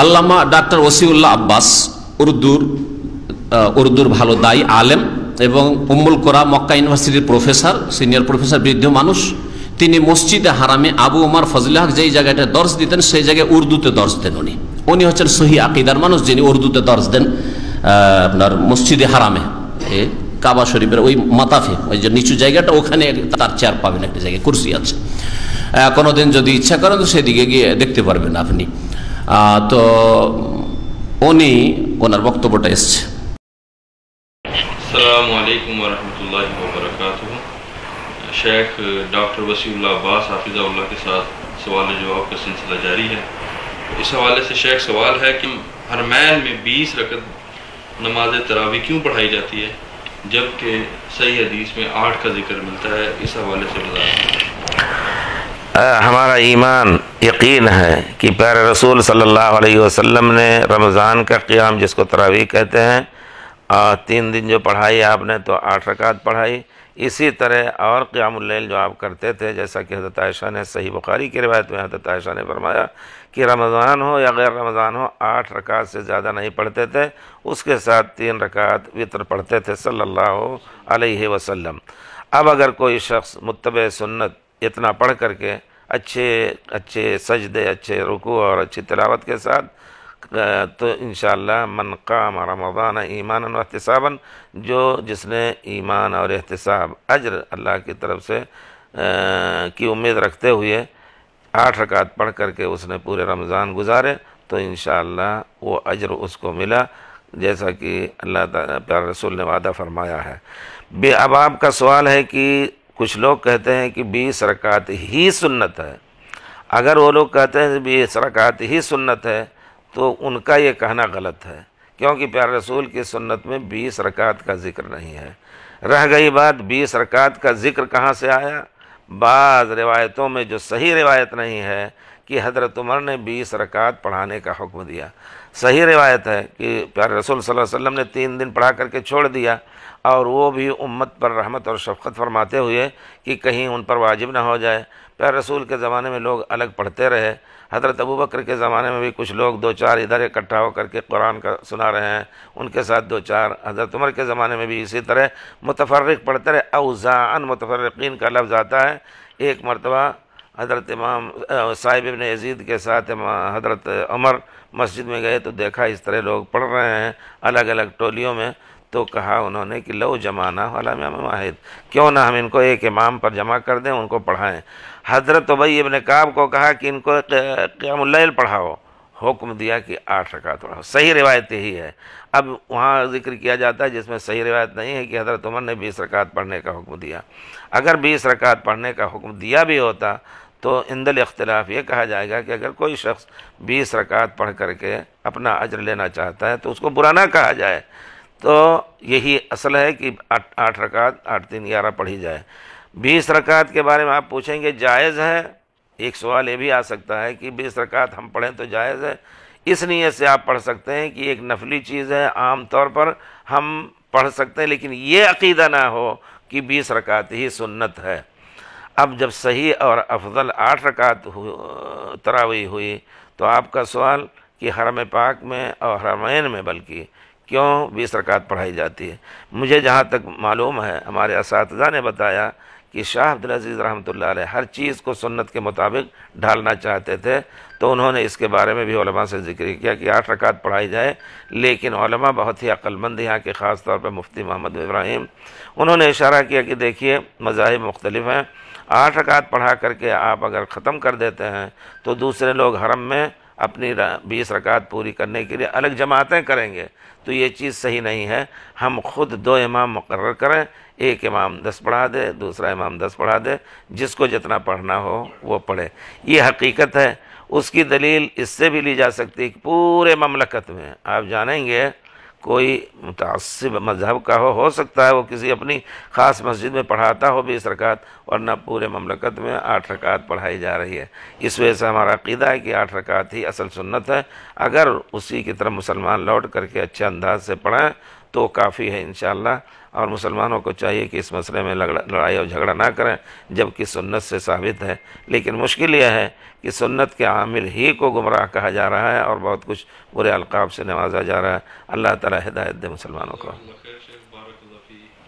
আল্লামা doctor Wasiullah Abbas উর্দুর ভালো দায়ী আলেম এবং উম্মুল কোরা মক্কা ইউনিভার্সিটির প্রফেসর, সিনিয়র প্রফেসর, বৃদ্ধ মানুষ। তিনি মসজিদে হারামে আবু ওমর ফজলে হক যেই জায়গাটা দর্শ দিতেন সেই জায়গায় উর্দুতে দর্শ দেন। উনি হচ্ছেন সহি আকিদার মানুষ, যিনি উর্দুতে দর্শ দেন আপনার মসজিদে হারামে, কাবা শরীফের ওই মাতাফে, ওই যে নিচু জায়গাটা, ওখানে তার চেয়ার পাবেন, একটা জায়গায় কুরসি আছে। কোনোদিন যদি ইচ্ছা করেন তো সেদিকে গিয়ে দেখতে পারবেন আপনি। তো উনি ওনার বক্তব্যটা এসছে। अस्सलामु अलैकुम वरहमतुल्लाहि वबरकातुहू। शेख डॉक्टर वसीउल्लाह अब्बास हाफिज़हुल्लाह के साथ सवाल जवाब का सिलसिला जारी है। इस हवाले से शेख सवाल है कि हरमैन में 20 रकत नमाज तरावी क्यों पढ़ाई जाती है जबकि सही हदीस में 8 का जिक्र मिलता है। इस हवाले से बताएं। हमारा ईमान यकीन है कि प्यारे रसूल सल्लल्लाहु अलैहि वसल्लम ने रमज़ान का क़ियाम, जिसको तरावी कहते हैं, 3 दिन जो पढ़ाई आपने तो 8 रकात पढ़ाई। इसी तरह और क़ियामुल लैल जो आप करते थे, जैसा कि हज़रत आयशा ने सही बुखारी की रिवायत में हज़रत आयशा ने फरमाया कि रमज़ान हो या गैर रमज़ान हो 8 रकात से ज़्यादा नहीं पढ़ते थे, उसके साथ 3 रकात वितर पढ़ते थे सल्लल्लाहु अलैहि वसल्लम। अब अगर कोई शख्स मुत्तबे सुन्नत इतना पढ़ करके अच्छे सजदे, अच्छे रुकू और अच्छी तिलावत के साथ, तो इंशाअल्लाह मन क़ाम रमज़ान ईमानन व इहतिसाबन, जिसने ईमान और एहतिसाब अज्र अल्लाह की तरफ से की उम्मीद रखते हुए 8 रकात पढ़ करके उसने पूरे रमज़ान गुजारे, तो इंशाअल्लाह वो अज्र उसको मिला, जैसा कि अल्लाह ताला प्यारे रसूल ने वादा फरमाया है। अब आपका सवाल है कि कुछ लोग कहते हैं कि 20 रकात ही सुन्नत है। अगर वो लोग कहते हैं 20 रकात ही सुन्नत है तो उनका ये कहना गलत है, क्योंकि प्यारे रसूल की सुन्नत में 20 रकात का जिक्र नहीं है। रह गई बात 20 रकात का जिक्र कहाँ से आया। बाज़ रिवायतों में जो सही रिवायत नहीं है कि हज़रत उमर ने 20 रकात पढ़ाने का हुक्म दिया। सही रिवायत है कि प्यारे रसूल सल्लल्लाहु अलैहि वसल्लम ने 3 दिन पढ़ा करके छोड़ दिया, और वो भी उम्मत पर रहमत और शफ़क़त फरमाते हुए कि कहीं उन पर वाजिब ना हो जाए। प्यारे रसूल के ज़माने में लोग अलग पढ़ते रहे। हज़रत अबू बकर के ज़माने में भी कुछ लोग 2-4 इधर इकट्ठा होकर के कुरान का सुना रहे हैं, उनके साथ 2-4। हज़रत उमर के ज़माने में भी इसी तरह मुतफ़र्रिक़ पढ़ते रहे। औज़ाअन मुतफ़र्रिक़ीन का लफ्ज़ आता है। एक मरतबा हज़रत इमाम साहिब इब्न यज़ीद के साथ हज़रत उमर मस्जिद में गए तो देखा इस तरह लोग पढ़ रहे हैं अलग अलग टोलियों में, तो कहा उन्होंने कि लो जमाना वाला इमाम वाहिद, क्यों ना हम इनको एक इमाम पर जमा कर दें, उनको पढ़ाएं। हज़रत उबई इब्न काब को कहा कि इनको क़ियामुल लैल पढ़ाओ, हुक्म दिया कि 8 रकात पढ़ाओ। सही रिवायत यही है। अब वहाँ ज़िक्र किया जाता है जिसमें सही रिवायत नहीं है कि हज़रत उमर ने 20 रकात पढ़ने का हुक्म दिया। अगर 20 रकात पढ़ने का हुक्म दिया भी होता तो इंदल इख्तिलाफ ये कहा जाएगा कि अगर कोई शख्स 20 रकात पढ़ करके अपना अज्र लेना चाहता है तो उसको बुरा ना कहा जाए। तो यही असल है कि 8 रकात 8-3-11 पढ़ी जाए। 20 रकात के बारे में आप पूछेंगे जायज़ है। एक सवाल ये भी आ सकता है कि 20 रकात हम पढ़ें तो जायज़ है। इस नीयत से आप पढ़ सकते हैं कि एक नफली चीज़ है, आम तौर पर हम पढ़ सकते हैं, लेकिन ये अक़ीदा ना हो कि 20 रकात ही सुन्नत है। अब जब सही और अफजल 8 रकात तरावी हुई तो आपका सवाल कि हरम पाक में और हरमैन में बल्कि क्यों 20 रकात पढ़ाई जाती है। मुझे जहाँ तक मालूम है, हमारे असातिज़ा ने बताया कि शाह अब्दुल अज़ीज़ रहमतुल्लाह अलैह हर चीज़ को सुन्नत के मुताबिक ढालना चाहते थे, तो उन्होंने इसके बारे में भी उलमा से ज़िक्र किया कि 8 रकात पढ़ाई जाए। लेकिन उलमा बहुत ही अक्लमंद यहाँ के ख़ास तौर पर मुफ्ती मोहम्मद इब्राहिम, उन्होंने इशारा किया कि देखिए मज़ाहिब मुख्तलिफ हैं, 8 रकात पढ़ा करके आप अगर ख़त्म कर देते हैं तो दूसरे लोग हरम में अपनी 20 रकात पूरी करने के लिए अलग जमातें करेंगे, तो ये चीज़ सही नहीं है। हम खुद 2 इमाम मुकर्रर करें, एक इमाम 10 पढ़ा दे, दूसरा इमाम 10 पढ़ा दे, जिसको जितना पढ़ना हो वो पढ़े। ये हकीकत है। उसकी दलील इससे भी ली जा सकती है कि पूरे ममलकत में आप जानेंगे कोई मुतअस्सिब मज़हब का हो सकता है वो किसी अपनी ख़ास मस्जिद में पढ़ाता हो 20 रकात, वरना पूरे ममलकत में 8 रकात पढ़ाई जा रही है। इस वजह से हमारा अक़ीदा है कि 8 रकात ही असल सुन्नत है। अगर उसी की तरफ मुसलमान लौट करके अच्छे अंदाज से पढ़ें तो काफ़ी है इंशाअल्लाह। اور مسلمانوں کو چاہیے کہ اس مسئلے میں لڑائی اور جھگڑا نہ کریں جبکہ سنت سے ثابت ہے، لیکن مشکل یہ ہے کہ سنت کے عامل ہی کو گمراہ کہا جا رہا ہے اور بہت کچھ برے القاب سے نوازا جا رہا ہے۔ اللہ تعالی ہدایت دے مسلمانوں کو۔ خیر شیخ، بارک اللہ فیک۔